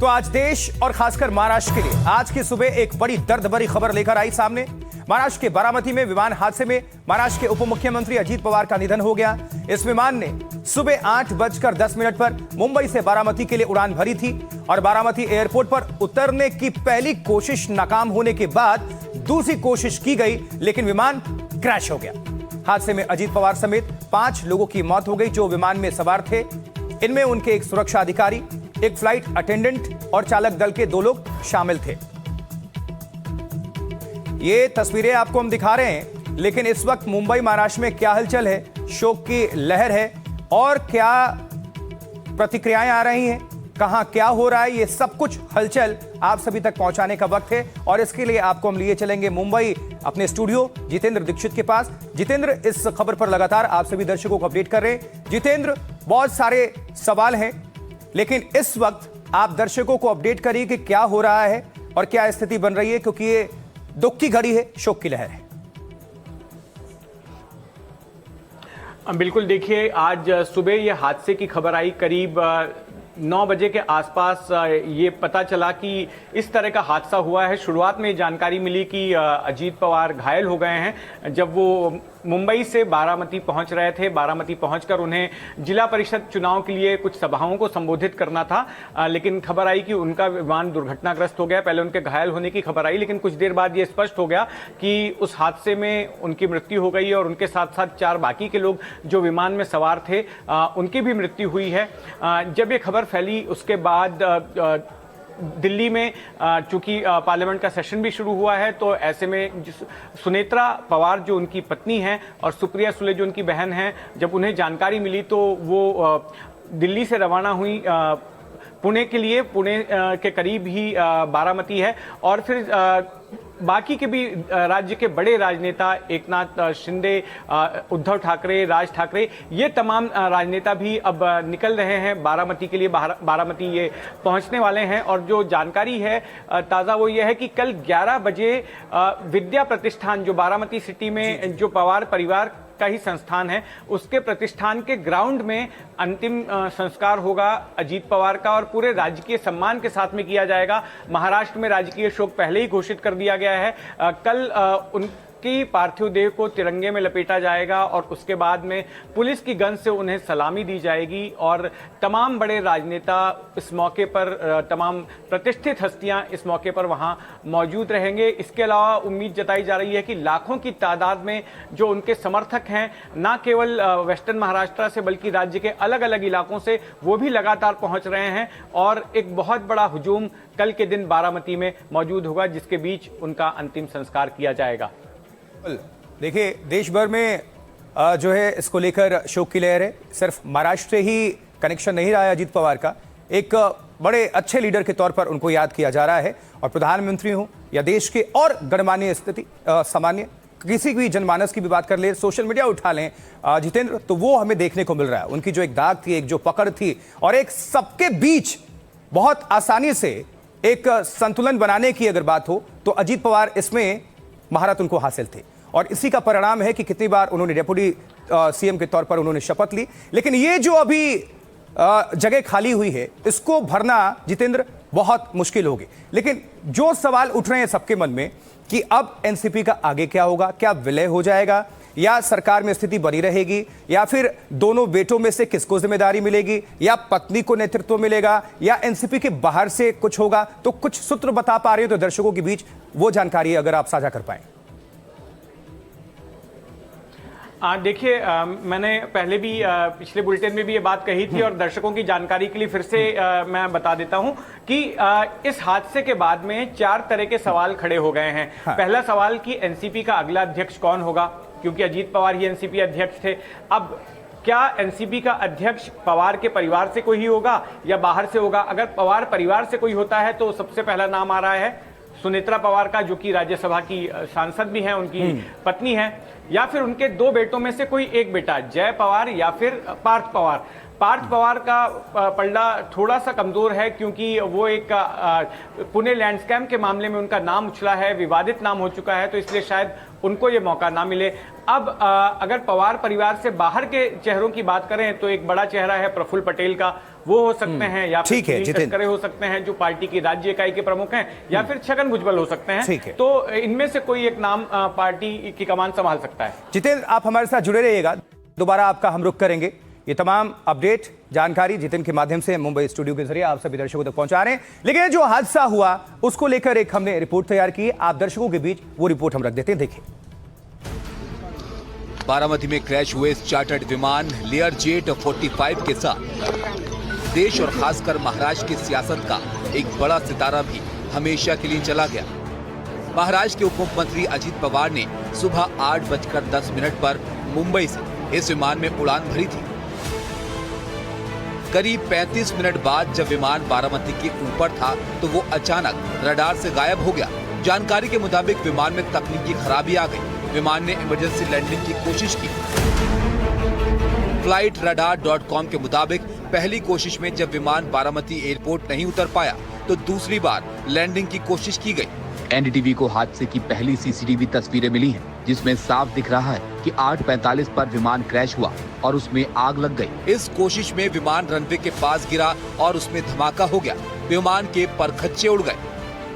तो आज देश और खासकर महाराष्ट्र के लिए आज की सुबह एक बड़ी दर्द भरी खबर लेकर आई सामने। महाराष्ट्र के बारामती में विमान हादसे में महाराष्ट्र के उप मुख्यमंत्री अजीत पवार का निधन हो गया। इस विमान ने सुबह 8:10 पर मुंबई से बारामती के लिए उड़ान भरी थी और बारामती एयरपोर्ट पर उतरने की पहली कोशिश नाकाम होने के बाद दूसरी कोशिश की गई, लेकिन विमान क्रैश हो गया। हादसे में अजीत पवार समेत 5 लोगों की मौत हो गई जो विमान में सवार थे। इनमें उनके एक सुरक्षा अधिकारी, एक फ्लाइट अटेंडेंट और चालक दल के 2 लोग शामिल थे। ये तस्वीरें आपको हम दिखा रहे हैं, लेकिन इस वक्त मुंबई महाराष्ट्र में क्या हलचल है, शोक की लहर है और क्या प्रतिक्रियाएं आ रही हैं, कहां क्या हो रहा है, ये सब कुछ हलचल आप सभी तक पहुंचाने का वक्त है। और इसके लिए आपको हम लिए चलेंगे मुंबई अपने स्टूडियो जितेंद्र दीक्षित के पास। जितेंद्र, इस खबर पर लगातार आप सभी दर्शकों को अपडेट कर रहे हैं। जितेंद्र, बहुत सारे सवाल हैं, लेकिन इस वक्त आप दर्शकों को अपडेट करिए कि क्या हो रहा है और क्या स्थिति बन रही है, क्योंकि ये दुख की घड़ी है, शोक की लहर है। बिल्कुल, देखिए आज सुबह ये हादसे की खबर आई करीब 9 बजे के आसपास। ये पता चला कि इस तरह का हादसा हुआ है। शुरुआत में जानकारी मिली कि अजीत पवार घायल हो गए हैं जब वो मुंबई से बारामती पहुंच रहे थे। बारामती पहुंचकर उन्हें जिला परिषद चुनाव के लिए कुछ सभाओं को संबोधित करना था, लेकिन खबर आई कि उनका विमान दुर्घटनाग्रस्त हो गया। पहले उनके घायल होने की खबर आई, लेकिन कुछ देर बाद ये स्पष्ट हो गया कि उस हादसे में उनकी मृत्यु हो गई और उनके साथ साथ 4 बाकी के लोग जो विमान में सवार थे उनकी भी मृत्यु हुई है। जब ये खबर फैली उसके बाद दिल्ली में चूंकि पार्लियामेंट का सेशन भी शुरू हुआ है, तो ऐसे में सुनेत्रा पवार जो उनकी पत्नी हैं और सुप्रिया सुले जो उनकी बहन हैं, जब उन्हें जानकारी मिली तो वो दिल्ली से रवाना हुई पुणे के लिए। पुणे के करीब ही बारामती है और फिर बाकी के भी राज्य के बड़े राजनेता एकनाथ शिंदे, उद्धव ठाकरे, राज ठाकरे, ये तमाम राजनेता भी अब निकल रहे हैं बारामती के लिए। बारामती ये पहुंचने वाले हैं और जो जानकारी है ताज़ा वो ये है कि कल 11 बजे विद्या प्रतिष्ठान जो बारामती सिटी में जो पवार परिवार का ही संस्थान है, उसके प्रतिष्ठान के ग्राउंड में अंतिम संस्कार होगा अजीत पवार का और पूरे राजकीय सम्मान के साथ में किया जाएगा। महाराष्ट्र में राजकीय शोक पहले ही घोषित कर दिया गया है। कल उनकी पार्थिव देह को तिरंगे में लपेटा जाएगा और उसके बाद में पुलिस की गन से उन्हें सलामी दी जाएगी और तमाम बड़े राजनेता इस मौके पर, तमाम प्रतिष्ठित हस्तियां इस मौके पर वहां मौजूद रहेंगे। इसके अलावा उम्मीद जताई जा रही है कि लाखों की तादाद में जो उनके समर्थक हैं, ना केवल वेस्टर्न महाराष्ट्र से बल्कि राज्य के अलग अलग इलाकों से, वो भी लगातार पहुंच रहे हैं और एक बहुत बड़ा हुजूम कल के दिन बारामती में मौजूद होगा, जिसके बीच उनका अंतिम संस्कार किया जाएगा। देखिए, देश भर में जो है इसको लेकर शोक की लहर है। सिर्फ महाराष्ट्र से ही कनेक्शन नहीं रहा है अजीत पवार का, एक बड़े अच्छे लीडर के तौर पर उनको याद किया जा रहा है। और प्रधानमंत्री हो या देश के और गणमान्य स्थिति, सामान्य किसी भी जनमानस की भी बात कर ले, सोशल मीडिया उठा लें जितेंद्र, तो वो हमें देखने को मिल रहा है। उनकी जो एक दाग थी, एक जो पकड़ थी और एक सबके बीच बहुत आसानी से एक संतुलन बनाने की अगर बात हो, तो अजीत पवार इसमें महारत उनको हासिल थे। और इसी का परिणाम है कि कितनी बार उन्होंने डेप्यूटी सीएम के तौर पर उन्होंने शपथ ली। लेकिन ये जो अभी जगह खाली हुई है, इसको भरना जितेंद्र बहुत मुश्किल होगी। लेकिन जो सवाल उठ रहे हैं सबके मन में कि अब एनसीपी का आगे क्या होगा, क्या विलय हो जाएगा या सरकार में स्थिति बनी रहेगी, या फिर दोनों बेटों में से किसको जिम्मेदारी मिलेगी, या पत्नी को नेतृत्व मिलेगा, या एनसीपी के बाहर से कुछ होगा। तो कुछ सूत्र बता पा रहे हो तो दर्शकों के बीच वो जानकारी अगर आप साझा कर पाएं। देखिए, मैंने पहले भी पिछले बुलेटिन में भी ये बात कही थी और दर्शकों की जानकारी के लिए फिर से मैं बता देता हूं कि इस हादसे के बाद में 4 तरह के सवाल खड़े हो गए हैं। हाँ। पहला सवाल कि एनसीपी का अगला अध्यक्ष कौन होगा, क्योंकि अजीत पवार ही एनसीपी अध्यक्ष थे। अब क्या एनसीपी का अध्यक्ष पवार के परिवार से कोई होगा या बाहर से होगा? अगर पवार परिवार से कोई होता है तो सबसे पहला नाम आ रहा है सुनेत्रा पवार का, जो कि राज्यसभा की सांसद भी हैं, उनकी पत्नी है, या फिर उनके 2 बेटों में से कोई एक बेटा, जय पवार या फिर पार्थ पवार। पार्थ पवार का पलड़ा थोड़ा सा कमजोर है, क्योंकि वो एक पुणे लैंड स्कैम के मामले में उनका नाम उछला है, विवादित नाम हो चुका है, तो इसलिए शायद उनको ये मौका ना मिले। अब अगर पवार परिवार से बाहर के चेहरों की बात करें तो एक बड़ा चेहरा है प्रफुल्ल पटेल का, वो हो सकते हैं, या फिर सुनील तटकरे हो सकते हैं जो पार्टी की राज्य इकाई के प्रमुख हैं, या फिर छगन भुजबल हो सकते हैं। तो इनमें से कोई एक नाम पार्टी की कमान संभाल सकता है। जितेंद्र, आप हमारे साथ जुड़े रहिएगा, दोबारा आपका हम रुख करेंगे। ये तमाम अपडेट जानकारी जितेंद्र के माध्यम से मुंबई स्टूडियो के जरिए आप सभी दर्शकों तक पहुंचा रहे हैं। लेकिन जो हादसा हुआ उसको लेकर एक हमने रिपोर्ट तैयार की, आप दर्शकों के बीच वो रिपोर्ट हम रख देते हैं, देखिए। बारामती में क्रैश हुए इस चार्टर्ड विमान लेयरजेट 45 के साथ देश और खासकर महाराष्ट्र की सियासत का एक बड़ा सितारा भी हमेशा के लिए चला गया। महाराष्ट्र के उप मुख्यमंत्री अजित पवार ने सुबह 8:10 पर मुंबई से इस विमान में उड़ान भरी थी। करीब 35 मिनट बाद जब विमान बारामती के ऊपर था तो वो अचानक रडार से गायब हो गया। जानकारी के मुताबिक विमान में तकनीकी खराबी आ गई। विमान ने इमरजेंसी लैंडिंग की कोशिश की। flightradar.com के मुताबिक पहली कोशिश में जब विमान बारामती एयरपोर्ट नहीं उतर पाया तो दूसरी बार लैंडिंग की कोशिश की गई। एनडीटीवी को हादसे की पहली सीसीटीवी तस्वीरें मिली हैं, जिसमें साफ दिख रहा है कि 8:45 पर विमान क्रैश हुआ और उसमें आग लग गई। इस कोशिश में विमान रनवे के पास गिरा और उसमें धमाका हो गया। विमान के परखच्चे उड़ गए।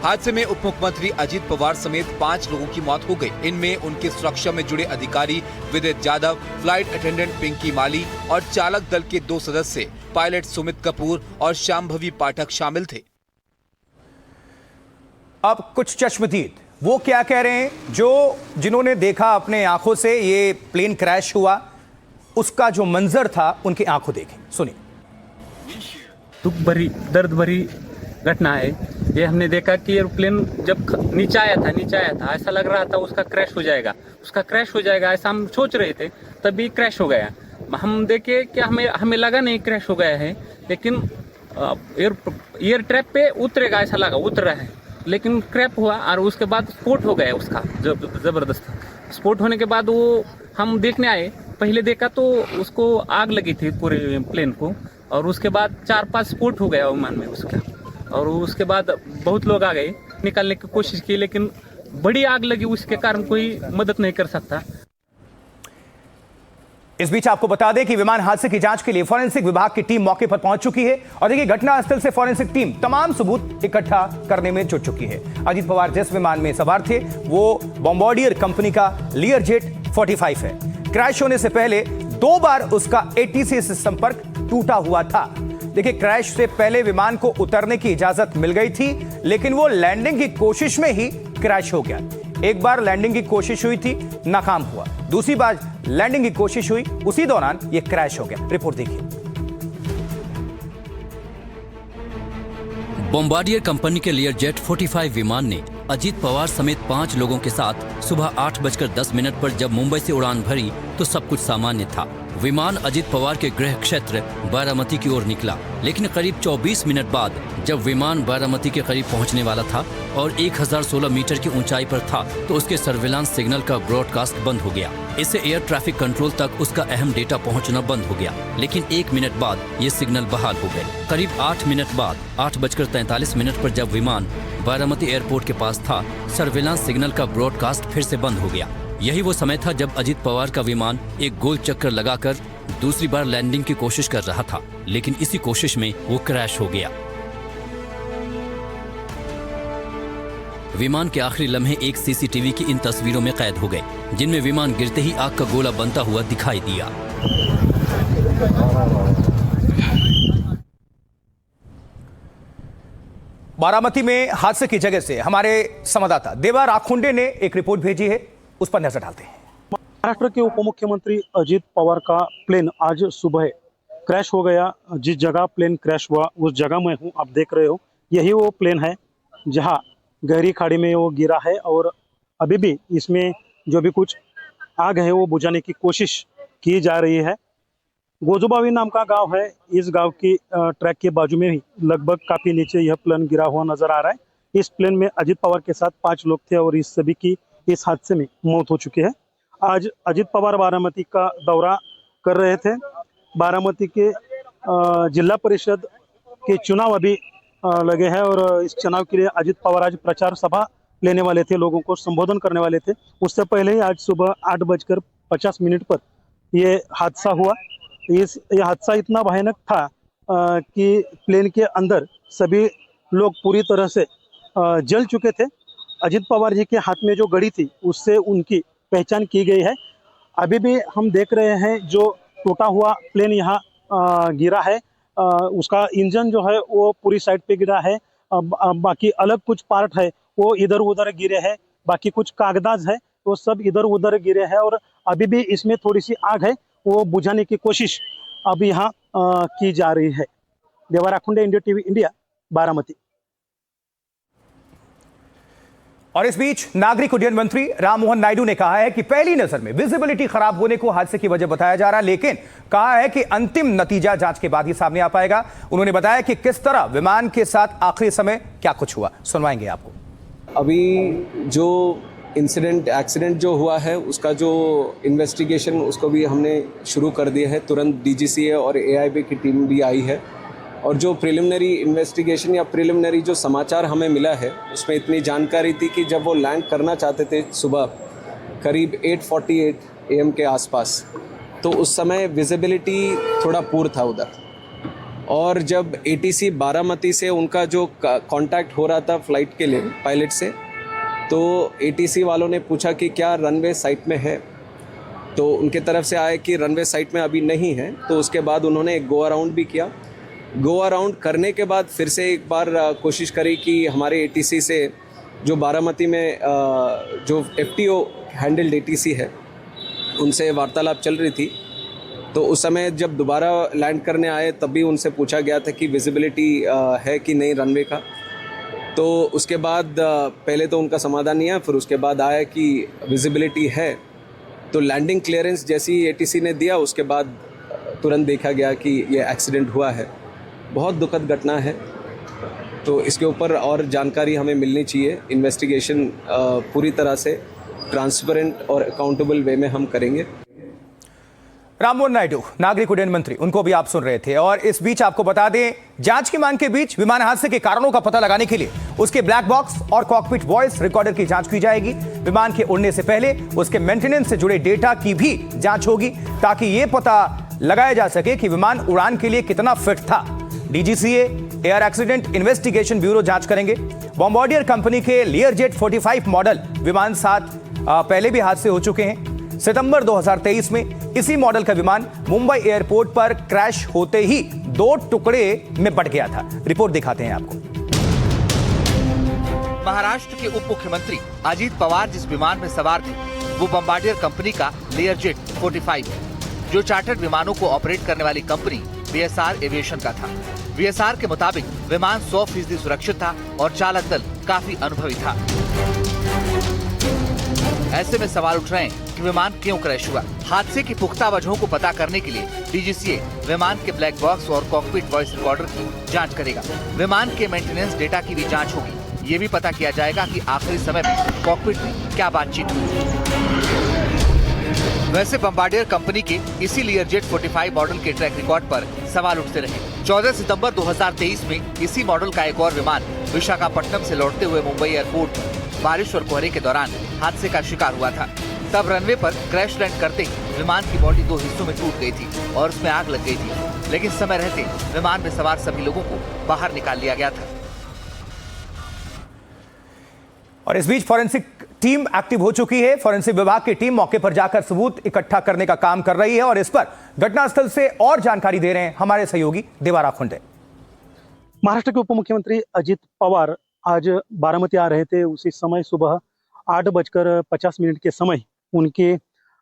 हादसे में उप मुख्यमंत्री अजित पवार समेत 5 लोगों की मौत हो गई। इनमें उनके सुरक्षा में जुड़े अधिकारी विदित यादव, फ्लाइट अटेंडेंट पिंकी माली और चालक दल के 2 सदस्य पायलट सुमित कपूर और शांभवी पाठक शामिल थे। अब कुछ चश्मदीद वो क्या कह रहे हैं जो जिन्होंने देखा अपने आंखों से ये प्लेन क्रैश हुआ, उसका जो मंजर था उनकी आंखों देखें, सुनिए। दुख भरी दर्द भरी घटना है ये। हमने देखा कि एयरप्लेन जब नीचे आया था ऐसा लग रहा था उसका क्रैश हो जाएगा ऐसा हम सोच रहे थे, तभी क्रैश हो गया। हम देखे कि हमें लगा नहीं क्रैश हो गया है, लेकिन एयर ट्रैप पे उतरेगा ऐसा लगा, उतर रहा है, लेकिन क्रैश हुआ और उसके बाद स्फोट हो गया उसका जबरदस्त। स्फोट होने के बाद वो हम देखने आए, पहले देखा तो उसको आग लगी थी पूरे प्लेन को, और उसके बाद 4-5 स्फोट हो गया विमान में उसका, और उसके बाद बहुत लोग आ गए, निकालने की कोशिश की, लेकिन बड़ी आग लगी, उसके कारण कोई मदद नहीं कर सकता। इस बीच आपको बता दें कि विमान हादसे की जांच के लिए फॉरेंसिक विभाग की टीम मौके पर पहुंच चुकी है और देखिए घटनास्थल से फॉरेंसिक टीम तमाम सबूत इकट्ठा करने में जुट चुकी है। अजित पवार जिस विमान में सवार थे वो बॉम्बार्डियर कंपनी का लेयरजेट 45 है। क्रैश होने से पहले 2 बार उसका एटीसी से संपर्क टूटा हुआ था। देखिए क्रैश से पहले विमान को उतरने की इजाजत मिल गई थी, लेकिन वो लैंडिंग की कोशिश में ही क्रैश हो गया। एक बार लैंडिंग की कोशिश हुई थी, नाकाम हुआ, दूसरी बार लैंडिंग की कोशिश हुई, उसी दौरान ये क्रैश हो गया। रिपोर्ट देखिए। बॉम्बार्डियर कंपनी के लेयरजेट 45 विमान ने अजित पवार समेत 5 लोगों के साथ सुबह 8:10 पर जब मुंबई से उड़ान भरी तो सब कुछ सामान्य था। विमान अजित पवार के गृह क्षेत्र बारामती की ओर निकला, लेकिन करीब 24 मिनट बाद जब विमान बारामती के करीब पहुंचने वाला था और 1016 मीटर की ऊंचाई पर था तो उसके सर्विलांस सिग्नल का ब्रॉडकास्ट बंद हो गया। इससे एयर ट्रैफिक कंट्रोल तक उसका अहम डेटा पहुंचना बंद हो गया, लेकिन 1 मिनट बाद ये सिग्नल बहाल हो गए। करीब 8 मिनट बाद 8:43 पर जब विमान बारामती एयरपोर्ट के पास था, सर्विलांस सिग्नल का ब्रॉडकास्ट फिर से बंद हो गया। यही वो समय था जब अजित पवार का विमान एक गोल चक्कर लगाकर दूसरी बार लैंडिंग की कोशिश कर रहा था, लेकिन इसी कोशिश में वो क्रैश हो गया। विमान के आखिरी लम्हे एक सीसीटीवी की इन तस्वीरों में कैद हो गए, जिनमें विमान गिरते ही आग का गोला बनता हुआ दिखाई दिया। बारामती में हादसे की जगह से हमारे संवाददाता देवा राखुंडे ने एक रिपोर्ट भेजी है, उस पर नजर डालते हैं। महाराष्ट्र के उप मुख्यमंत्री अजित पवार का प्लेन आज सुबह क्रैश हो गया। जिस जगह प्लेन क्रैश हुआ उस जगह में हूँ, आप देख रहे हो, यही वो प्लेन है जहाँ गहरी खाड़ी में वो गिरा है और अभी भी इसमें जो भी कुछ आग है वो बुझाने की कोशिश की जा रही है। गोजुबावी नाम का गांव है, इस गांव की ट्रैक के बाजू में ही लगभग काफी नीचे यह प्लेन गिरा हुआ नजर आ रहा है। इस प्लेन में अजित पवार के साथ 5 लोग थे और इस सभी की इस हादसे में मौत हो चुकी है। आज अजित पवार बारामती का दौरा कर रहे थे। बारामती के जिला परिषद के चुनाव अभी लगे हैं और इस चुनाव के लिए अजित पवार आज प्रचार सभा लेने वाले थे, लोगों को संबोधन करने वाले थे। उससे पहले ही आज सुबह 8:50 पर ये हादसा हुआ। ये हादसा इतना भयानक था कि प्लेन के अंदर सभी लोग पूरी तरह से जल चुके थे। अजित पवार जी के हाथ में जो घड़ी थी उससे उनकी पहचान की गई है। अभी भी हम देख रहे हैं जो टूटा हुआ प्लेन यहाँ गिरा है, उसका इंजन जो है वो पूरी साइड पे गिरा है। बाकी अलग कुछ पार्ट है वो इधर उधर गिरे हैं, बाकी कुछ कागजात है वो सब इधर उधर गिरे हैं और अभी भी इसमें थोड़ी सी आग है, वो बुझाने की कोशिश अब यहाँ की जा रही है। देवा Rakhunde, India TV India, Baramati. और इस बीच नागरिक उड्डयन मंत्री राममोहन नायडू ने कहा है कि पहली नजर में विजिबिलिटी खराब होने को हादसे की वजह बताया जा रहा है, लेकिन कहा है कि अंतिम नतीजा जांच के बाद ही सामने आ पाएगा। उन्होंने बताया कि किस तरह विमान के साथ आखिरी समय क्या कुछ हुआ, सुनवाएंगे आपको। अभी जो एक्सीडेंट जो हुआ है उसका जो इन्वेस्टिगेशन उसको भी हमने शुरू कर दिया है। तुरंत डीजीसीए और एआईबी की टीम भी आई है और जो प्रिलिमिनरी इन्वेस्टिगेशन या प्रिलिमिनरी जो समाचार हमें मिला है उसमें इतनी जानकारी थी कि जब वो लैंड करना चाहते थे सुबह करीब 8:48 AM के आसपास, तो उस समय विजिबिलिटी थोड़ा पूर था उधर। और जब ATC बारामती से उनका जो कांटेक्ट हो रहा था फ्लाइट के लिए पायलट से, तो ATC वालों ने पूछा कि क्या रनवे साइट में है, तो उनके तरफ से आया कि रनवे साइट में अभी नहीं है। तो उसके बाद उन्होंने एक गो अराउंड भी किया। गो अराउंड करने के बाद फिर से एक बार कोशिश करी कि हमारे ATC से जो बारामती में जो FTO हैंडल्ड ATC है उनसे वार्तालाप चल रही थी। तो उस समय जब दोबारा लैंड करने आए तब भी उनसे पूछा गया था कि विजिबिलिटी है कि नहीं रनवे का। तो उसके बाद पहले तो उनका समाधान नहीं आया, फिर उसके बाद आया कि विजिबिलिटी है। तो लैंडिंग क्लियरेंस जैसी ATC ने दिया उसके बाद तुरंत देखा गया कि ये एक्सीडेंट हुआ है। बहुत दुखद घटना है, तो इसके ऊपर और जानकारी हमें मिलनी चाहिए। इन्वेस्टिगेशन पूरी तरह से ट्रांसपेरेंट और अकाउंटेबल वे में हम करेंगे। राममोहन नायडू, नागरिक उड्डयन मंत्री, उनको भी आप सुन रहे थे। और इस बीच आपको बता दें, जांच की मांग के बीच विमान हादसे के कारणों का पता लगाने के लिए उसके ब्लैक बॉक्स और कॉकपिट वॉइस रिकॉर्डर की जांच की जाएगी। विमान के उड़ने से पहले उसके मेंटेनेंस से जुड़े डेटा की भी जांच होगी, ताकि यह पता लगाया जा सके कि विमान उड़ान के लिए कितना फिट था। DGCA air accident investigation bureau जांच करेंगे। बॉम्बार्डियर कंपनी के लियरजेट 45 मॉडल विमान साथ पहले भी हादसे हो चुके हैं। सितंबर 2023 में इसी मॉडल का विमान मुंबई एयरपोर्ट पर क्रैश होते ही 2 टुकड़े में बट गया था। रिपोर्ट दिखाते हैं आपको। महाराष्ट्र के उप मुख्यमंत्री अजित पवार जिस विमान में सवार थे वो बॉम्बार्डियर कंपनी का लियरजेट 45 है, जो चार्टर्ड विमानों को ऑपरेट करने वाली कंपनी VSR एविएशन का था। VSR के मुताबिक विमान 100% सुरक्षित था और चालक दल काफी अनुभवी था। ऐसे में सवाल उठ रहे हैं कि विमान क्यों क्रैश हुआ। हादसे की पुख्ता वजहों को पता करने के लिए डीजीसीए विमान के ब्लैक बॉक्स और कॉकपिट वॉइस रिकॉर्डर की जांच करेगा। विमान के मेंटेनेंस डेटा की भी जांच होगी। ये भी पता किया जाएगा कि आखिरी समय में कॉकपिट में क्या बातचीत हुई। वैसे बॉम्बार्डियर कंपनी के इसी लियरजेट 45 मॉडल के ट्रैक रिकॉर्ड पर सवाल उठते रहे। 14 सितंबर 2023 में इसी मॉडल का एक और विमान विशाखापट्टनम से लौटते हुए मुंबई एयरपोर्ट पर बारिश और कोहरे के दौरान हादसे का शिकार हुआ था। तब रनवे पर क्रैश लैंड करते ही विमान की बॉडी 2 हिस्सों में टूट गई थी और उसमें आग लग गई थी, लेकिन समय रहते विमान में सवार सभी लोगों को बाहर निकाल लिया गया था। और इस बीच फॉरेंसिक टीम एक्टिव हो चुकी है। फॉरेंसिक विभाग की टीम मौके पर जाकर सबूत इकट्ठा करने का काम कर रही है और इस पर घटनास्थल से और जानकारी दे रहे हैं हमारे सहयोगी देवा राखुंडे। महाराष्ट्र के उप मुख्यमंत्री अजित पवार आज बारामती आ रहे थे। उसी समय सुबह 8:50 के समय उनकी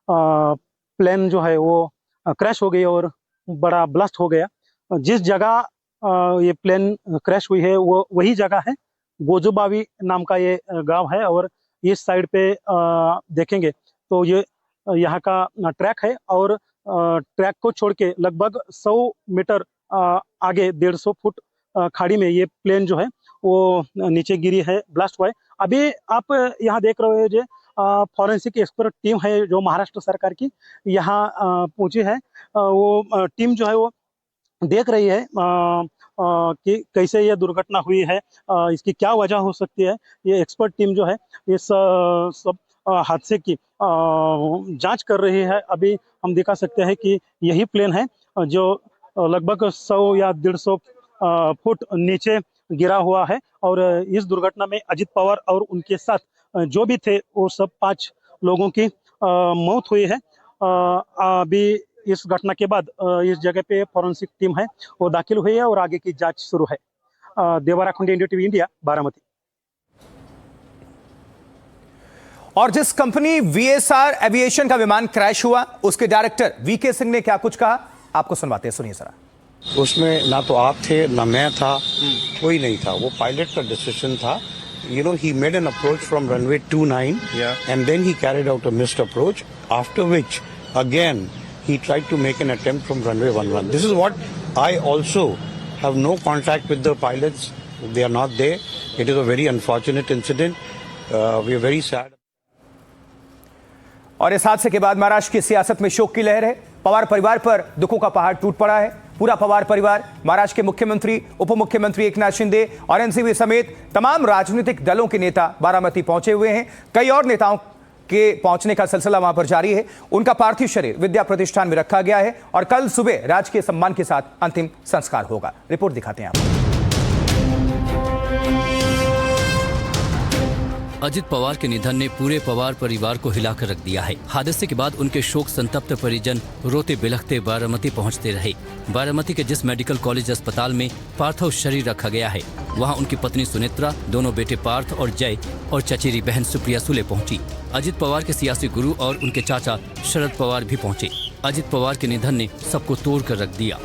प्लेन जो है वो क्रैश हो गई और बड़ा ब्लास्ट हो गया। जिस जगह ये प्लेन क्रैश हुई है वो वही जगह है, गोजुबावी नाम का ये गांव है। और इस साइड पे देखेंगे तो ये यहाँ का ट्रैक है और ट्रैक को छोड़ के लगभग 100 मीटर आगे 150 फुट खाड़ी में ये प्लेन जो है वो नीचे गिरी है, ब्लास्ट हुआ है। अभी आप यहाँ देख रहे हो जो फॉरेंसिक एक्सपर्ट टीम है जो महाराष्ट्र सरकार की यहाँ पहुंची है। वो टीम जो है वो देख रही है कि कैसे ये दुर्घटना हुई है, इसकी क्या वजह हो सकती है। ये एक्सपर्ट टीम जो है इस सब हादसे की जांच कर रही है। अभी हम दिखा सकते हैं कि यही प्लेन है जो लगभग 100 या 150 फुट नीचे गिरा हुआ है, और इस दुर्घटना में अजित पवार और उनके साथ जो भी थे वो सब 5 लोगों की मौत हुई है। अभी इस घटना के बाद इस जगह पे फॉरेंसिक टीम है वो दाखिल हुई है और आगे की जांच शुरू है। देवरा खुंडी, एनडीटीवी इंडिया, बारामती। और जिस कंपनी वीएसआर एविएशन का विमान क्रैश हुआ उसके डायरेक्टर वीके सिंह ने क्या कुछ कहा, आपको सुनवाते हैं, सुनिए जरा। उसमें ना तो आप थे ना मैं था, कोई नहीं था। वो पायलट का डिसीजन था। You know, he made an approach from runway 29, and then he carried out a missed approach. After which, again, he tried to make an attempt from runway 11. This is what I also have no contact with the pilots. They are not there. It is a very unfortunate incident. We are very sad. और इस हादसे के बाद महाराष्ट्र की सियासत में शोक की लहर है। पवार परिवार पर दुखों का पहाड़ टूट पड़ा है। पूरा पवार परिवार, महाराष्ट्र के मुख्यमंत्री, उप मुख्यमंत्री एकनाथ शिंदे और एनसीपी समेत तमाम राजनीतिक दलों के नेता बारामती पहुंचे हुए हैं। कई और नेताओं के पहुंचने का सिलसिला वहां पर जारी है। उनका पार्थिव शरीर विद्या प्रतिष्ठान में रखा गया है और कल सुबह राजकीय सम्मान के साथ अंतिम संस्कार होगा। रिपोर्ट दिखाते हैं आप। अजित पवार के निधन ने पूरे पवार परिवार को हिलाकर रख दिया है। हादसे के बाद उनके शोक संतप्त परिजन रोते बिलखते बारामती पहुंचते रहे। बारामती के जिस मेडिकल कॉलेज अस्पताल में पार्थिव शरीर रखा गया है वहां उनकी पत्नी सुनेत्रा, दोनों बेटे पार्थ और जय और चचेरी बहन सुप्रिया सुले पहुंची। अजित पवार के सियासी गुरु और उनके चाचा शरद पवार भी पहुंचे। अजित पवार के निधन ने सबको तोड़ कर रख दिया।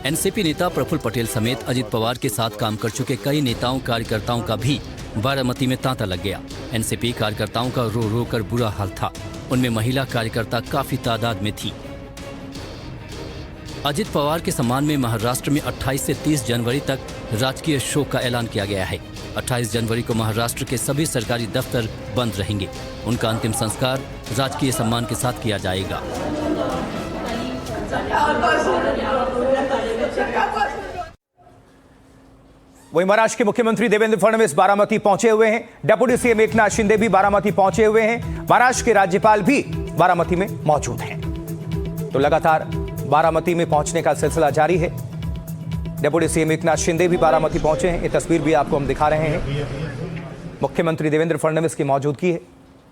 एनसीपी नेता प्रफुल्ल पटेल समेत अजित पवार के साथ काम कर चुके कई नेताओं कार्यकर्ताओं का भी बारामती में तांता लग गया। एनसीपी कार्यकर्ताओं का रो रो कर बुरा हाल था। उनमें महिला कार्यकर्ता काफी तादाद में थी। अजित पवार के सम्मान में महाराष्ट्र में 28 से 30 जनवरी तक राजकीय शोक का ऐलान किया गया है। 28 जनवरी को महाराष्ट्र के सभी सरकारी दफ्तर बंद रहेंगे। उनका अंतिम संस्कार राजकीय सम्मान के साथ किया जाएगा। वहीं महाराष्ट्र के मुख्यमंत्री देवेंद्र फडणवीस बारामती पहुंचे हुए हैं। डेप्यूटी सीएम एकनाथ शिंदे भी बारामती पहुंचे हुए हैं। महाराष्ट्र के राज्यपाल भी बारामती में मौजूद हैं। तो लगातार बारामती में पहुंचने का सिलसिला जारी है। डेप्यूटी सीएम एकनाथ शिंदे भी बारामती पहुंचे हैं। ये तस्वीर भी आपको हम दिखा रहे हैं। मुख्यमंत्री देवेंद्र फडणवीस की मौजूदगी है,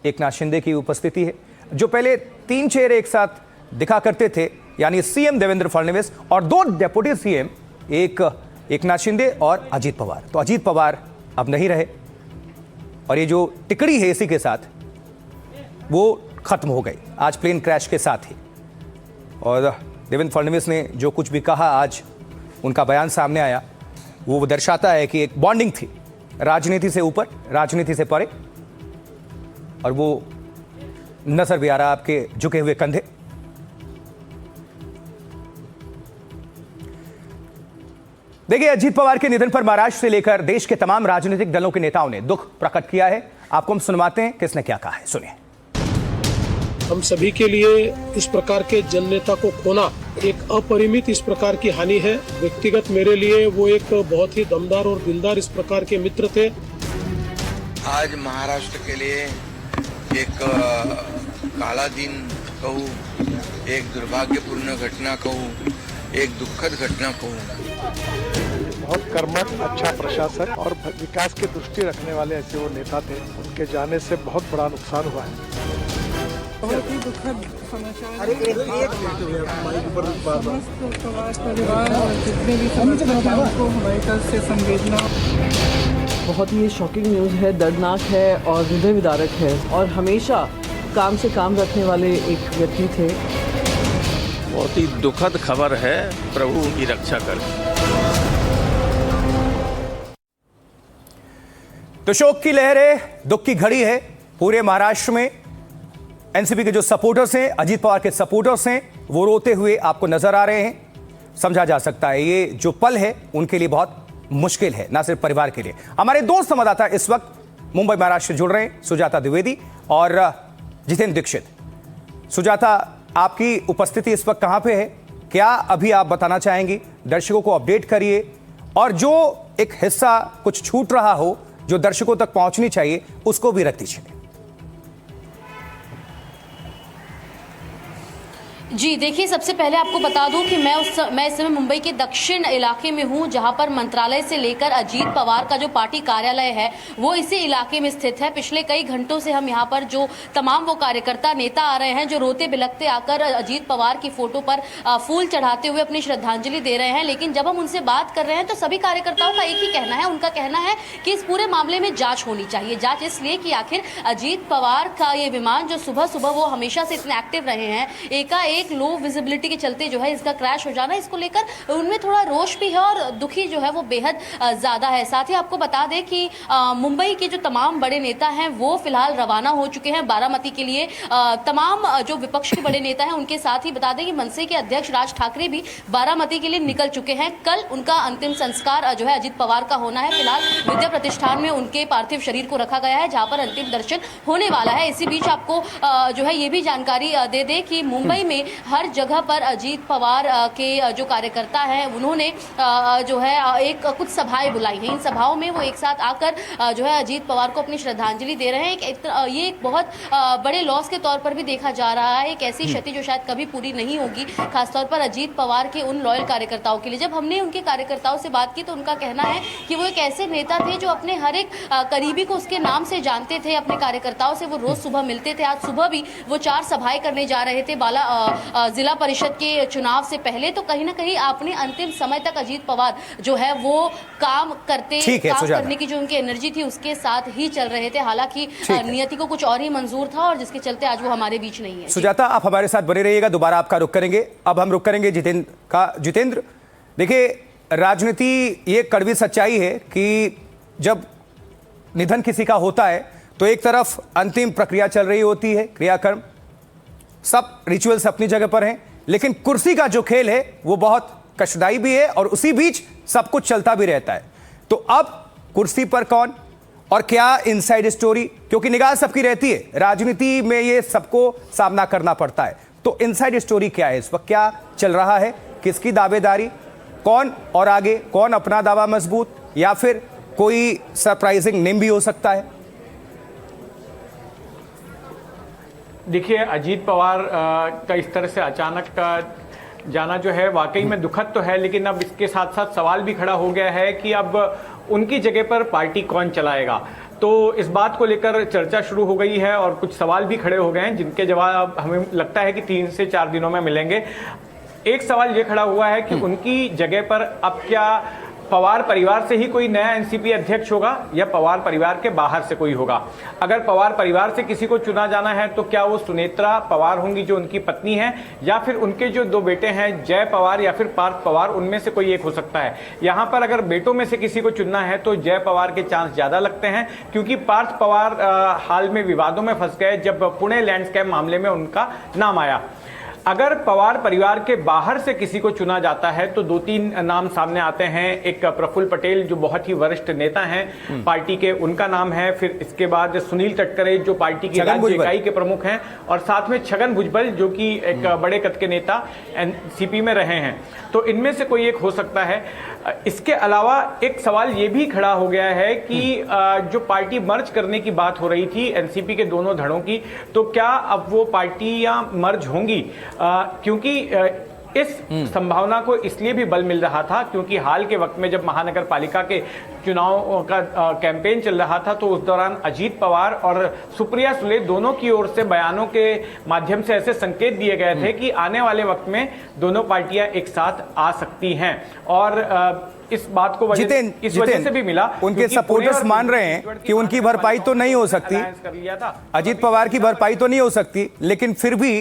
एकनाथ शिंदे की उपस्थिति है। जो पहले 3 चेहरे एक साथ दिखा करते थे, यानी सीएम देवेंद्र फडणवीस और 2 डेप्यूटी सीएम, एक एकनाथ शिंदे और अजीत पवार। तो अजीत पवार अब नहीं रहे और ये जो टिकड़ी है इसी के साथ वो खत्म हो गई आज प्लेन क्रैश के साथ ही। और देवेंद्र फडणवीस ने जो कुछ भी कहा, आज उनका बयान सामने आया, वो दर्शाता है कि एक बॉन्डिंग थी राजनीति से ऊपर, राजनीति से परे, और वो नजर भी आ रहा आपके झुके हुए कंधे। देखिए, अजीत पवार के निधन पर महाराष्ट्र से लेकर देश के तमाम राजनीतिक दलों के नेताओं ने दुख प्रकट किया है। आपको हम सुनवाते हैं किसने क्या कहा है, सुनिए। हम सभी के लिए इस प्रकार के जननेता को खोना एक अपरिमित इस प्रकार की हानि है। व्यक्तिगत मेरे लिए वो एक बहुत ही दमदार और दिलदार इस प्रकार के मित्र थे। आज महाराष्ट्र के लिए एक काला दिन कहूँ, एक दुर्भाग्यपूर्ण घटना कहूँ, एक दुखद घटना कहूँ। बहुत कर्मठ, अच्छा प्रशासक और विकास की दृष्टि रखने वाले ऐसे वो नेता थे। उनके जाने से बहुत बड़ा नुकसान हुआ है। बहुत ही दुखद समाचार। परिवार और जितने भी को हमारी तरफ से संवेदना। बहुत ही शॉकिंग न्यूज़ है, दर्दनाक है और हृदय विदारक है, और हमेशा काम से काम रखने वाले एक व्यक्ति थे। बहुत ही दुखद खबर है, प्रभु उनकी रक्षा करे। तो शोक की लहर है, दुख की घड़ी है पूरे महाराष्ट्र में। एनसीपी के जो सपोर्टर्स हैं, अजीत पवार के सपोर्टर्स हैं, वो रोते हुए आपको नजर आ रहे हैं। समझा जा सकता है ये जो पल है उनके लिए बहुत मुश्किल है, ना सिर्फ परिवार के लिए। हमारे 2 संवाददाता इस वक्त मुंबई महाराष्ट्र जुड़ रहे हैं, सुजाता द्विवेदी और जितेंद्र दीक्षित। सुजाता, आपकी उपस्थिति इस वक्त कहां पे है क्या अभी आप बताना चाहेंगी? दर्शकों को अपडेट करिए और जो एक हिस्सा कुछ छूट रहा हो जो दर्शकों तक पहुंचनी चाहिए उसको भी रख दीजिए। जी देखिए, सबसे पहले आपको बता दूं कि मैं इस समय मुंबई के दक्षिण इलाके में हूं, जहां पर मंत्रालय से लेकर अजीत पवार का जो पार्टी कार्यालय है वो इसी इलाके में स्थित है। पिछले कई घंटों से हम यहां पर जो तमाम वो कार्यकर्ता नेता आ रहे हैं जो रोते बिलखते आकर अजीत पवार की फोटो पर फूल चढ़ाते हुए अपनी श्रद्धांजलि दे रहे हैं। लेकिन जब हम उनसे बात कर रहे हैं तो सभी कार्यकर्ताओं का एक ही कहना है, उनका कहना है कि इस पूरे मामले में जाँच होनी चाहिए। जाँच इसलिए कि आखिर अजीत पवार का ये विमान जो सुबह सुबह वो हमेशा से इतने एक्टिव रहे हैं, एकाएक लो विजिबिलिटी के चलते जो है इसका क्रैश हो जाना, इसको लेकर उनमें थोड़ा रोष भी है और दुखी जो है वो बेहद ज्यादा है। साथ ही आपको बता दें कि मुंबई के जो तमाम बड़े नेता हैं वो फिलहाल रवाना हो चुके हैं बारामती के लिए। तमाम जो विपक्ष के बड़े नेता हैं उनके साथ ही बता दें कि मनसे के अध्यक्ष राज ठाकरे भी बारामती के लिए निकल चुके हैं। कल उनका अंतिम संस्कार जो है अजीत पवार का होना है। फिलहाल विद्या प्रतिष्ठान में उनके पार्थिव शरीर को रखा गया है जहां पर अंतिम दर्शन होने वाला है। इसी बीच आपको जो है ये भी जानकारी दे दें कि मुंबई में हर जगह पर अजीत पवार के जो कार्यकर्ता हैं उन्होंने जो है एक कुछ सभाएं बुलाई हैं। इन सभाओं में वो एक साथ आकर जो है अजीत पवार को अपनी श्रद्धांजलि दे रहे हैं। ये एक बहुत बड़े लॉस के तौर पर भी देखा जा रहा है, एक ऐसी क्षति जो शायद कभी पूरी नहीं होगी, खासतौर पर अजीत पवार के उन लॉयल कार्यकर्ताओं के लिए। जब हमने उनके कार्यकर्ताओं से बात की तो उनका कहना है कि वो एक ऐसे नेता थे जो अपने हर एक करीबी को उसके नाम से जानते थे, अपने कार्यकर्ताओं से वो रोज सुबह मिलते थे। आज सुबह भी वो 4 सभाएं करने जा रहे थे जिला परिषद के चुनाव से पहले। तो कहीं ना कहीं आपने अंतिम समय तक अजीत पवार जो है वो काम करने की जो उनकी एनर्जी थी उसके साथ ही चल रहे थे। हालांकि नियति को कुछ और ही मंजूर था और जिसके चलते आज वो हमारे बीच नहीं है। सुजाता, आप हमारे साथ बने रहिएगा, दोबारा आपका रुख करेंगे। अब हम रुख करेंगे जितेंद्र। देखिए, राजनीति ये कड़वी सच्चाई है कि जब निधन किसी का होता है तो एक तरफ अंतिम प्रक्रिया चल रही होती है, क्रियाक्रम, सब रिचुअल्स अपनी जगह पर हैं, लेकिन कुर्सी का जो खेल है वो बहुत कष्टदायी भी है और उसी बीच सब कुछ चलता भी रहता है। तो अब कुर्सी पर कौन और क्या इनसाइड स्टोरी, क्योंकि निगाह सबकी रहती है, राजनीति में ये सबको सामना करना पड़ता है। तो इनसाइड स्टोरी क्या है इस वक्त, क्या चल रहा है, किसकी दावेदारी, कौन और आगे, कौन अपना दावा मजबूत, या फिर कोई सरप्राइजिंग नेम भी हो सकता है? देखिए, अजीत पवार का इस तरह से अचानक जाना जो है वाकई में दुखद तो है, लेकिन अब इसके साथ साथ सवाल भी खड़ा हो गया है कि अब उनकी जगह पर पार्टी कौन चलाएगा। तो इस बात को लेकर चर्चा शुरू हो गई है और कुछ सवाल भी खड़े हो गए हैं जिनके जवाब हमें लगता है कि 3 से 4 दिनों में मिलेंगे। एक सवाल ये खड़ा हुआ है कि उनकी जगह पर अब क्या पवार परिवार से ही कोई नया एनसीपी अध्यक्ष होगा या पवार परिवार के बाहर से कोई होगा। अगर पवार परिवार से किसी को चुना जाना है तो क्या वो सुनेत्रा पवार होंगी जो उनकी पत्नी है, या फिर उनके जो 2 बेटे हैं जय पवार या फिर पार्थ पवार, उनमें से कोई एक हो सकता है। यहाँ पर अगर बेटों में से किसी को चुनना है तो जय पवार के चांस ज्यादा लगते हैं, क्योंकि पार्थ पवार हाल में विवादों में फंस गए जब पुणे लैंडस्केप मामले में उनका नाम आया। अगर पवार परिवार के बाहर से किसी को चुना जाता है तो 2-3 नाम सामने आते हैं। एक प्रफुल्ल पटेल जो बहुत ही वरिष्ठ नेता हैं पार्टी के, उनका नाम है। फिर इसके बाद सुनील तटकरे जो पार्टी की राज्य इकाई के प्रमुख हैं, और साथ में छगन भुजबल जो कि एक बड़े कद के नेता एनसीपी में रहे हैं। तो इनमें से कोई एक हो सकता है। इसके अलावा एक सवाल ये भी खड़ा हो गया है कि जो पार्टी मर्ज करने की बात हो रही थी एनसीपी के दोनों धड़ों की, तो क्या अब वो पार्टियां मर्ज होंगी? क्योंकि इस संभावना को इसलिए भी बल मिल रहा था क्योंकि हाल के वक्त में जब महानगर पालिका के चुनाव का कैंपेन चल रहा था तो उस दौरान अजीत पवार और सुप्रिया सुले दोनों की ओर से बयानों के माध्यम से ऐसे संकेत दिए गए थे कि आने वाले वक्त में दोनों पार्टियां एक साथ आ सकती हैं। और इस बात को इस वजह से भी मिला, उनके सपोर्टर्स मान रहे हैं कि उनकी भरपाई तो नहीं हो सकती, अजीत पवार की भरपाई तो नहीं हो सकती, लेकिन फिर भी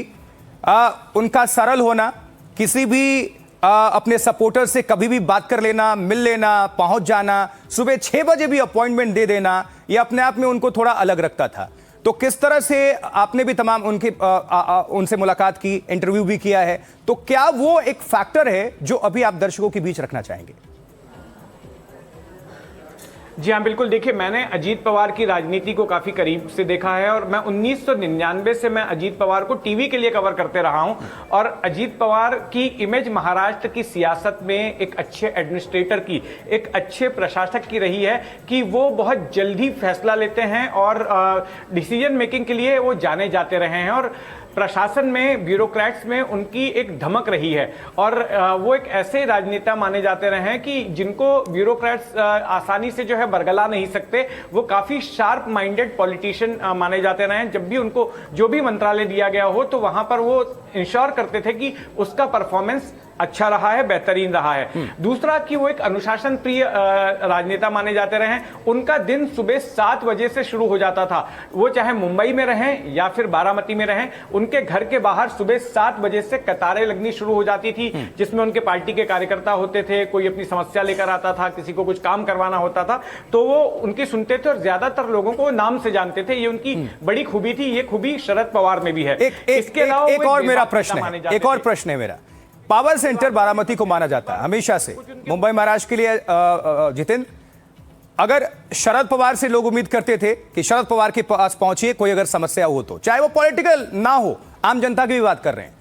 उनका सरल होना, किसी भी अपने सपोर्टर से कभी भी बात कर लेना, मिल लेना, पहुंच जाना, सुबह 6 बजे भी अपॉइंटमेंट दे देना, ये अपने आप में उनको थोड़ा अलग रखता था। तो किस तरह से आपने भी तमाम उनसे मुलाकात की, इंटरव्यू भी किया है, तो क्या वो एक फैक्टर है जो अभी आप दर्शकों के बीच रखना चाहेंगे? जी हाँ, बिल्कुल। देखिए, मैंने अजीत पवार की राजनीति को काफी करीब से देखा है और मैं 1999 से मैं अजीत पवार को टीवी के लिए कवर करते रहा हूं और अजीत पवार की इमेज महाराष्ट्र की सियासत में एक अच्छे एडमिनिस्ट्रेटर की, एक अच्छे प्रशासक की रही है कि वो बहुत जल्दी फैसला लेते हैं और डिसीजन मेकिंग के लिए वो जाने जाते रहे हैं और प्रशासन में, ब्यूरोक्रेट्स में उनकी एक धमक रही है और वो एक ऐसे राजनेता माने जाते रहे हैं कि जिनको ब्यूरोक्रेट्स आसानी से जो है बरगला नहीं सकते। वो काफी शार्प माइंडेड पॉलिटिशियन माने जाते रहे हैं। जब भी उनको जो भी मंत्रालय दिया गया हो तो वहां पर वो इंश्योर करते थे कि उसका परफॉर्मेंस अच्छा रहा है, बेहतरीन रहा है। दूसरा कि वो एक अनुशासन प्रिय राजनेता माने जाते रहे हैं। उनका दिन सुबह 7 बजे से शुरू हो जाता था, वो चाहे मुंबई में रहें या फिर बारामती में रहें, उनके घर के बाहर सुबह 7 बजे से कतारें लगनी शुरू हो जाती थी, जिसमें उनके पार्टी के कार्यकर्ता होते थे। कोई अपनी समस्या लेकर आता था, किसी को कुछ काम करवाना होता था तो वो उनकी सुनते थे और ज्यादातर लोगों को नाम से जानते थे। ये उनकी बड़ी खूबी थी। ये खूबी शरद पवार में भी है। इसके अलावा एक और मेरा प्रश्न है मेरा, पावर सेंटर बारामती को माना जाता है हमेशा से मुंबई महाराष्ट्र के लिए। जितेंद्र, अगर शरद पवार से लोग उम्मीद करते थे कि शरद पवार के पास पहुंचिए कोई अगर समस्या हो तो, चाहे वो पॉलिटिकल ना हो, आम जनता की भी बात कर रहे हैं,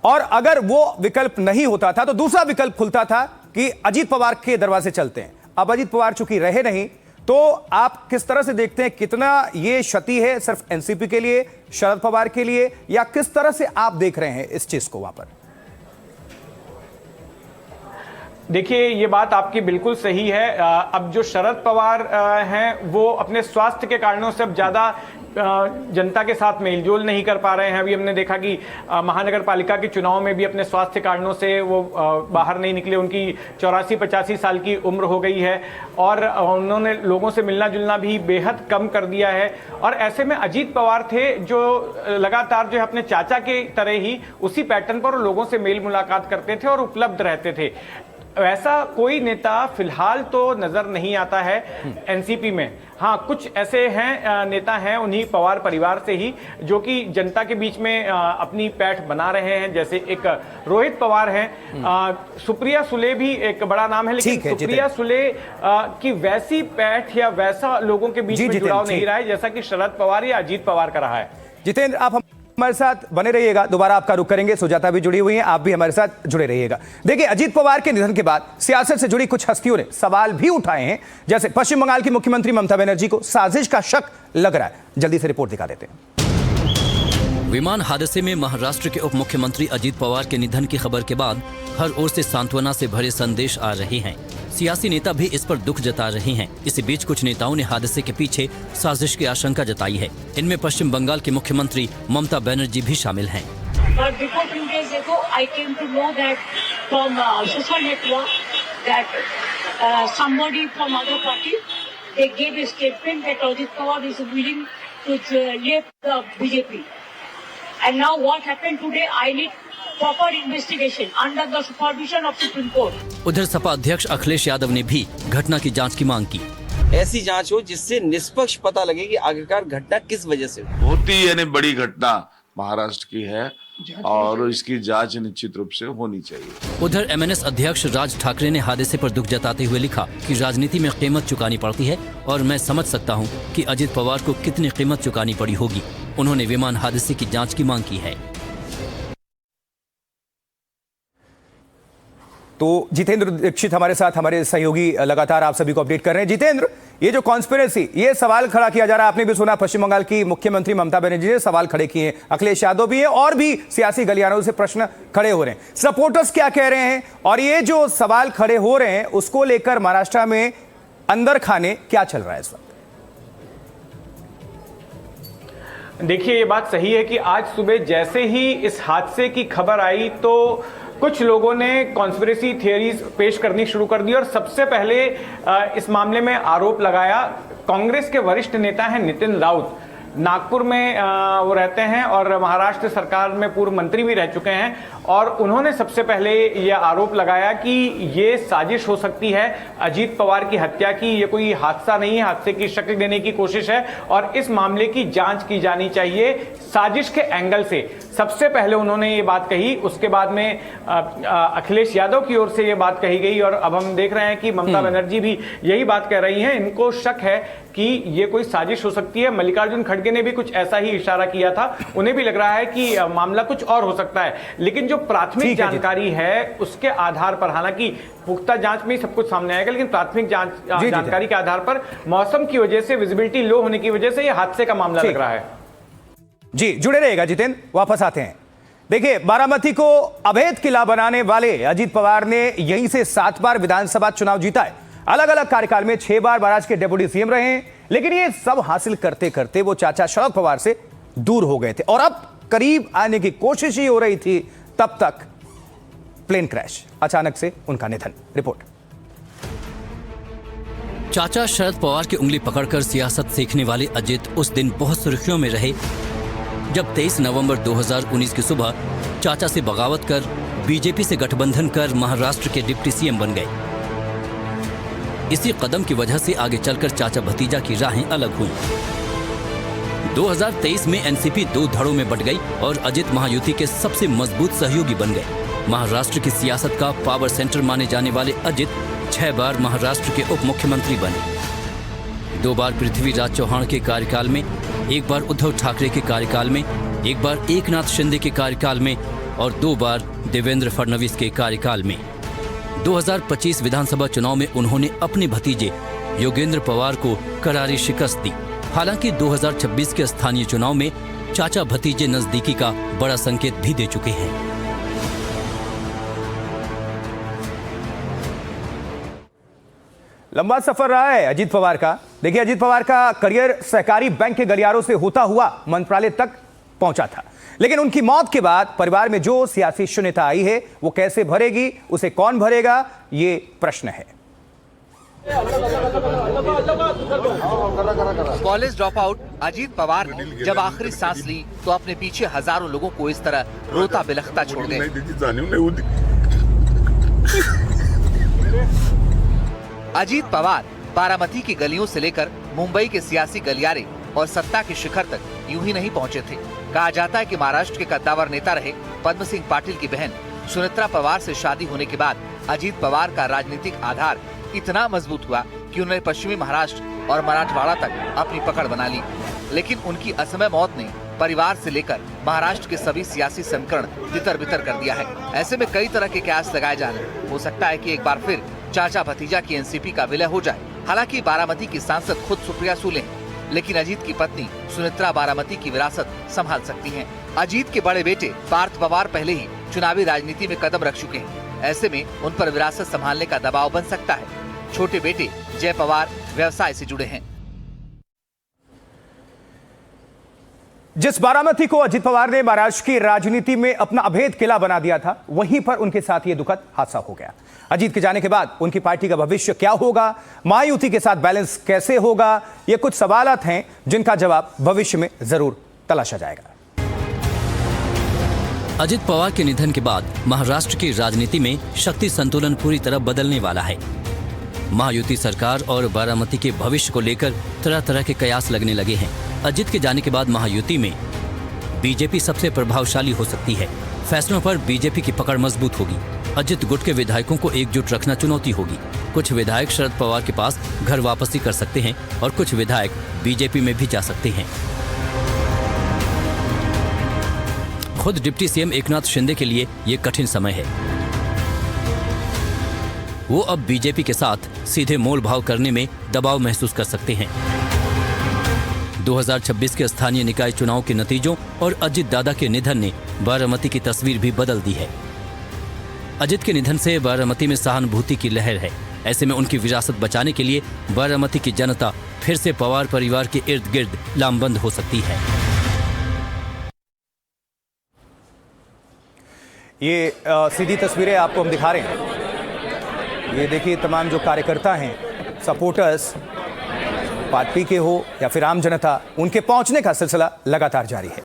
और अगर वो विकल्प नहीं होता था तो दूसरा विकल्प खुलता था कि अजीत पवार के दरवाजे चलते हैं। अब अजीत पवार चूंकि रहे नहीं, तो आप किस तरह से देखते हैं, कितना ये क्षति है सिर्फ एनसीपी के लिए, शरद पवार के लिए, या किस तरह से आप देख रहे हैं इस चीज को वहां पर? देखिए, ये बात आपकी बिल्कुल सही है। अब जो शरद पवार हैं वो अपने स्वास्थ्य के कारणों से अब ज़्यादा जनता के साथ मेलजोल नहीं कर पा रहे हैं। अभी हमने देखा कि महानगर पालिका के चुनाव में भी अपने स्वास्थ्य कारणों से वो बाहर नहीं निकले। उनकी 84-85 साल की उम्र हो गई है और उन्होंने लोगों से मिलना जुलना भी बेहद कम कर दिया है। और ऐसे में अजीत पवार थे जो लगातार जो है अपने चाचा के तरह ही उसी पैटर्न पर लोगों से मेल मुलाकात करते थे और उपलब्ध रहते थे। वैसा कोई नेता फिलहाल तो नजर नहीं आता है एनसीपी में। हाँ, कुछ ऐसे हैं नेता हैं उन्हीं पवार परिवार से ही जो कि जनता के बीच में अपनी पैठ बना रहे हैं। जैसे एक रोहित पवार हैं, सुप्रिया सुले भी एक बड़ा नाम है, लेकिन सुप्रिया सुले की वैसी पैठ या वैसा लोगों के बीच में जुड़ाव नहीं रहा है जैसा कि शरद पवार या अजीत पवार का रहा है। जितेंद्र, आप हमारे साथ बने रहिएगा, दोबारा आपका रुख करेंगे। सुजाता भी जुड़ी हुई हैं, आप भी हमारे साथ जुड़े रहिएगा। देखिए, अजीत पवार के निधन के बाद सियासत से जुड़ी कुछ हस्तियों ने सवाल भी उठाए हैं, जैसे पश्चिम बंगाल की मुख्यमंत्री ममता बनर्जी को साजिश का शक लग रहा है। जल्दी से रिपोर्ट दिखा देते हैं। विमान हादसे में महाराष्ट्र के उप मुख्यमंत्री अजीत पवार के निधन की खबर के बाद हर ओर से सांत्वना से भरे संदेश आ रहे हैं। सियासी नेता भी इस पर दुख जता रहे हैं। इसी बीच कुछ नेताओं ने हादसे के पीछे साजिश की आशंका जताई है। इनमें पश्चिम बंगाल की मुख्यमंत्री ममता बनर्जी भी शामिल हैं। And now what happened today? I need proper investigation under the supervision of Supreme Court. उधर सपा अध्यक्ष अखिलेश यादव ने भी घटना की जांच की मांग की। ऐसी जांच हो जिससे निष्पक्ष पता लगे कि आखिरकार घटना किस वजह से होती, यानी बड़ी घटना महाराष्ट्र की है और इसकी जांच निश्चित रूप से होनी चाहिए। उधर एमएनएस अध्यक्ष राज ठाकरे ने हादसे पर दुख जताते हुए लिखा कि राजनीति में कीमत चुकानी पड़ती है और मैं समझ सकता हूं कि अजीत पवार को कितनी कीमत चुकानी पड़ी होगी। उन्होंने विमान हादसे की जांच की मांग की है। तो जितेंद्र दीक्षित हमारे साथ, हमारे सहयोगी लगातार आप सभी को अपडेट कर रहे हैं। जितेंद्र, ये जो कॉन्स्पिरेसी, ये सवाल खड़ा किया जा रहा है, आपने भी सुना, पश्चिम बंगाल की मुख्यमंत्री ममता बनर्जी ने सवाल खड़े किए हैं, अखिलेश यादव भी है और भी सियासी गलियारों से प्रश्न खड़े हो रहे हैं। सपोर्टर्स क्या कह रहे हैं और ये जो सवाल खड़े हो रहे हैं उसको लेकर महाराष्ट्र में अंदर खाने क्या चल रहा है इस वक्त? देखिए, ये बात सही है कि आज सुबह जैसे ही इस हादसे की खबर आई तो कुछ लोगों ने कॉन्स्पिरेसी थियरीज पेश करनी शुरू कर दी और सबसे पहले इस मामले में आरोप लगाया कांग्रेस के वरिष्ठ नेता हैं नितिन राउत। नागपुर में वो रहते हैं और महाराष्ट्र सरकार में पूर्व मंत्री भी रह चुके हैं और उन्होंने सबसे पहले यह आरोप लगाया कि ये साजिश हो सकती है अजीत पवार की हत्या की, ये कोई हादसा नहीं है, हादसे की शक्ल देने की कोशिश है और इस मामले की जांच की जानी चाहिए साजिश के एंगल से। सबसे पहले उन्होंने ये बात कही, उसके बाद में अखिलेश यादव की ओर से ये बात कही गई और अब हम देख रहे हैं कि ममता बनर्जी भी यही बात कह रही हैं। इनको शक है कि ये कोई साजिश हो सकती है। मल्लिकार्जुन खड़गे ने भी कुछ ऐसा ही इशारा किया था, उन्हें भी लग रहा है कि मामला कुछ और हो सकता है। लेकिन जो प्राथमिक जानकारी है उसके आधार पर, हालांकि पुख्ता जांच में ही सब कुछ सामने आएगा, लेकिन प्राथमिक जानकारी के आधार पर मौसम की वजह से, विजिबिलिटी लो होने की वजह से यह हादसे का मामला लग रहा है। जी जुड़े रहेगा जितेंद्र, वापस आते हैं। देखिए, बारामती को अवैध किला बनाने वाले अजीत पवार ने यहीं से 7 बार विधानसभा चुनाव जीता है। अलग अलग कार्यकाल में 6 बार महाराष्ट्र के डेप्यूटी सीएम रहे हैं, लेकिन ये सब हासिल करते करते वो चाचा शरद पवार से दूर हो गए थे और अब करीब आने की कोशिश ही हो रही थी, तब तक प्लेन क्रैश, अचानक से उनका निधन। रिपोर्ट। चाचा शरद पवार की उंगली पकड़कर सियासत सीखने वाले अजीत उस दिन बहुत सुर्खियों में रहे जब 23 नवंबर 2019 की सुबह चाचा से बगावत कर बीजेपी से गठबंधन कर महाराष्ट्र के डिप्टी सीएम बन गए। इसी कदम की वजह से आगे चलकर चाचा भतीजा की राहें अलग हुई। 2023 में एनसीपी 2 धड़ों में बंट गई और अजीत महायुति के सबसे मजबूत सहयोगी बन गए। महाराष्ट्र की सियासत का पावर सेंटर माने जाने वाले अजीत 6 बार महाराष्ट्र के उप मुख्यमंत्री बने। 2 बार पृथ्वीराज चौहान के कार्यकाल में, 1 बार उद्धव ठाकरे के कार्यकाल में, 1 बार एकनाथ शिंदे के कार्यकाल में और 2 बार देवेंद्र फडणवीस के कार्यकाल में। 2025 विधानसभा चुनाव में उन्होंने अपने भतीजे योगेंद्र पवार को करारी शिकस्त दी। हालांकि 2026 के स्थानीय चुनाव में चाचा भतीजे नजदीकी का बड़ा संकेत भी दे चुके हैं। लंबा सफर रहा है अजीत पवार का। देखिए, अजीत पवार का करियर सहकारी बैंक के गलियारों से होता हुआ मंत्रालय तक पहुंचा था, लेकिन उनकी मौत के बाद परिवार में जो सियासी शून्यता आई है वो कैसे भरेगी, उसे कौन भरेगा, ये प्रश्न है। College drop out Ajit Pawar ने जब आखिरी सांस ली तो अपने पीछे हजारों लोगों को इस तरह रोता बिलखता छोड़ गए। अजीत पवार बारामती की गलियों से लेकर मुंबई के सियासी गलियारे और सत्ता के शिखर तक यूं ही नहीं पहुंचे थे। कहा जाता है कि महाराष्ट्र के कद्दावर नेता रहे पद्म सिंह पाटिल की बहन सुनेत्रा पवार से शादी होने के बाद अजीत पवार का राजनीतिक आधार इतना मजबूत हुआ कि उन्होंने पश्चिमी महाराष्ट्र और मराठवाड़ा तक अपनी पकड़ बना ली। लेकिन उनकी असमय मौत ने परिवार से लेकर महाराष्ट्र के सभी सियासी समीकरण तितर बितर कर दिया है। ऐसे में कई तरह के कयास लगाए जा रहे हैं। हो सकता है कि एक बार फिर चाचा भतीजा की एनसीपी का विलय हो जाए। हालांकि बारामती की सांसद खुद सुप्रिया सुले हैं, लेकिन अजीत की पत्नी सुनेत्रा बारामती की विरासत संभाल सकती हैं। अजीत के बड़े बेटे पार्थ पवार पहले ही चुनावी राजनीति में कदम रख चुके हैं। ऐसे में उन पर विरासत संभालने का दबाव बन सकता है। छोटे बेटे जय पवार व्यवसाय से जुड़े हैं। जिस बारामती को अजीत पवार ने महाराष्ट्र की राजनीति में अपना अभेद किला बना दिया था, वहीं पर उनके साथ ये दुखद हादसा हो गया। अजीत के जाने के बाद उनकी पार्टी का भविष्य क्या होगा, महायुति के साथ बैलेंस कैसे होगा, ये कुछ सवालात हैं जिनका जवाब भविष्य में जरूर तलाशा जाएगा। अजीत पवार के निधन के बाद महाराष्ट्र की राजनीति में शक्ति संतुलन पूरी तरह बदलने वाला है। महायुति सरकार और बारामती के भविष्य को लेकर तरह तरह के कयास लगने लगे हैं। अजीत के जाने के बाद महायुति में बीजेपी सबसे प्रभावशाली हो सकती है। फैसलों पर बीजेपी की पकड़ मजबूत होगी। अजीत गुट के विधायकों को एकजुट रखना चुनौती होगी। कुछ विधायक शरद पवार के पास घर वापसी कर सकते हैं और कुछ विधायक बीजेपी में भी जा सकते हैं। खुद डिप्टी सीएम एकनाथ शिंदे के लिए ये कठिन समय है। वो अब बीजेपी के साथ सीधे मोल भाव करने में दबाव महसूस कर सकते हैं। 2026 के स्थानीय निकाय चुनाव के नतीजों और अजीत दादा के निधन ने बारामती की तस्वीर भी बदल दी है। अजीत के निधन से बारामती में सहानुभूति की लहर है। ऐसे में उनकी विरासत बचाने के लिए बारामती की जनता फिर से पवार परिवार के इर्द गिर्द लामबंद हो सकती है। ये सीधी तस्वीरें आपको हम दिखा रहे हैं। ये देखिए, तमाम जो कार्यकर्ता हैं, सपोर्टर्स, पार्टी के हो या फिर आम जनता, उनके पहुंचने का सिलसिला लगातार जारी है।